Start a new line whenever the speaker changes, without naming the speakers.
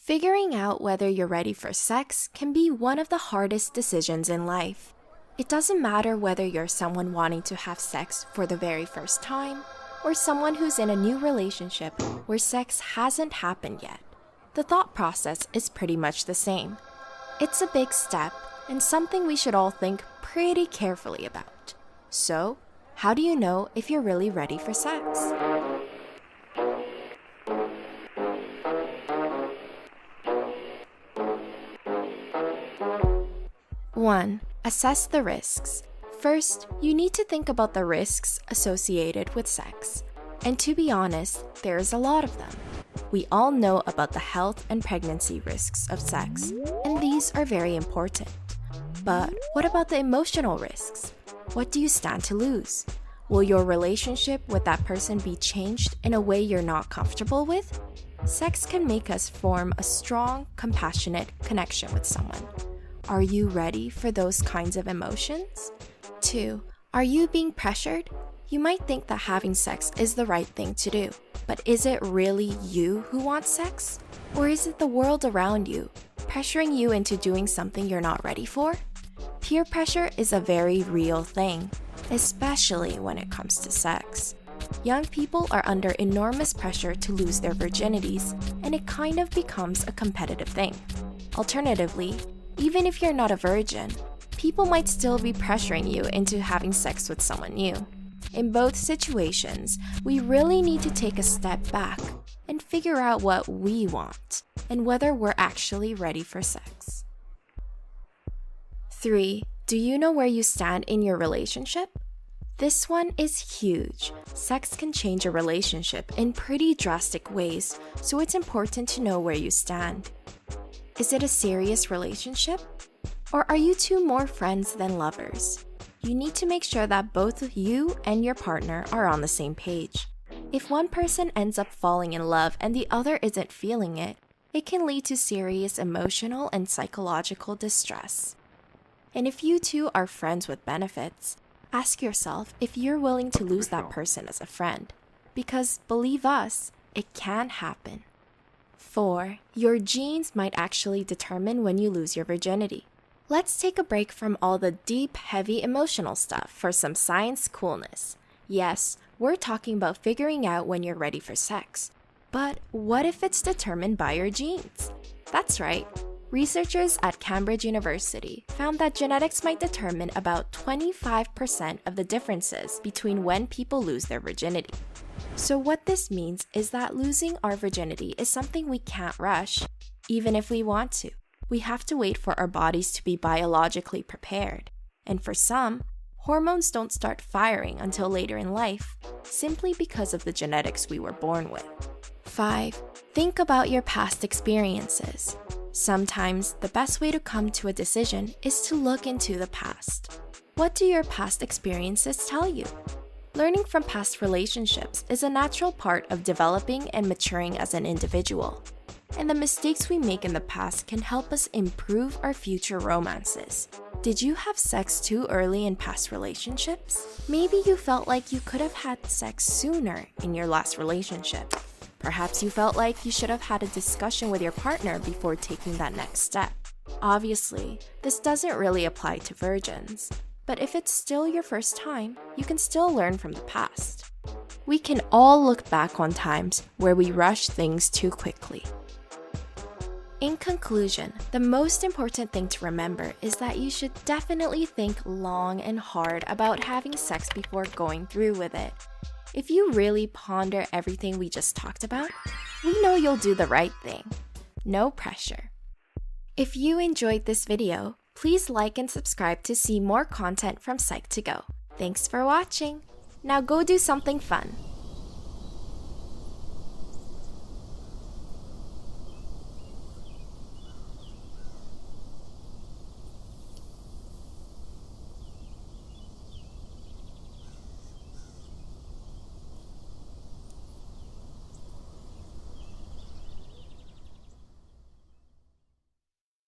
Figuring out whether you're ready for sex can be one of the hardest decisions in life. It doesn't matter whether you're someone wanting to have sex for the very first time or someone who's in a new relationship where sex hasn't happened yet. The thought process is pretty much the same. It's a big step and something we should all think pretty carefully about. So, how do you know if you're really ready for sex? One, assess the risks. First, you need to think about the risks associated with sex. And to be honest, there's a lot of them. We all know about the health and pregnancy risks of sex, and these are very important. But what about the emotional risks? What do you stand to lose? Will your relationship with that person be changed in a way you're not comfortable with? Sex can make us form a strong, compassionate connection with someone. Are you ready for those kinds of emotions? 2. Are you being pressured? You might think that having sex is the right thing to do, but is it really you who wants sex? Or is it the world around you, pressuring you into doing something you're not ready for? Peer pressure is a very real thing, especially when it comes to sex. Young people are under enormous pressure to lose their virginities, and it kind of becomes a competitive thing. Alternatively, even if you're not a virgin, people might still be pressuring you into having sex with someone new. In both situations, we really need to take a step back and figure out what we want and whether we're actually ready for sex. 3. Do you know where you stand in your relationship? This one is huge. Sex can change a relationship in pretty drastic ways, so it's important to know where you stand. Is it a serious relationship? Or are you two more friends than lovers? You need to make sure that both you and your partner are on the same page. If one person ends up falling in love and the other isn't feeling it, it can lead to serious emotional and psychological distress. And if you two are friends with benefits, ask yourself if you're willing to lose that person as a friend. Because believe us, it can happen. 4. Your genes might actually determine when you lose your virginity. Let's take a break from all the deep, heavy emotional stuff for some science coolness. Yes, we're talking about figuring out when you're ready for sex. But what if it's determined by your genes? That's right. Researchers at Cambridge University found that genetics might determine about 25% of the differences between when people lose their virginity. So what this means is that losing our virginity is something we can't rush, even if we want to. We have to wait for our bodies to be biologically prepared. And for some, hormones don't start firing until later in life, simply because of the genetics we were born with. 5. Think about your past experiences. Sometimes, the best way to come to a decision is to look into the past. What do your past experiences tell you? Learning from past relationships is a natural part of developing and maturing as an individual. And the mistakes we make in the past can help us improve our future romances. Did you have sex too early in past relationships? Maybe you felt like you could have had sex sooner in your last relationship. Perhaps you felt like you should have had a discussion with your partner before taking that next step. Obviously, this doesn't really apply to virgins, but if it's still your first time, you can still learn from the past. We can all look back on times where we rush things too quickly. In conclusion, the most important thing to remember is that you should definitely think long and hard about having sex before going through with it. If you really ponder everything we just talked about, we know you'll do the right thing. No pressure. If you enjoyed this video, please like and subscribe to see more content from Psych2Go. Thanks for watching. Now go do something fun.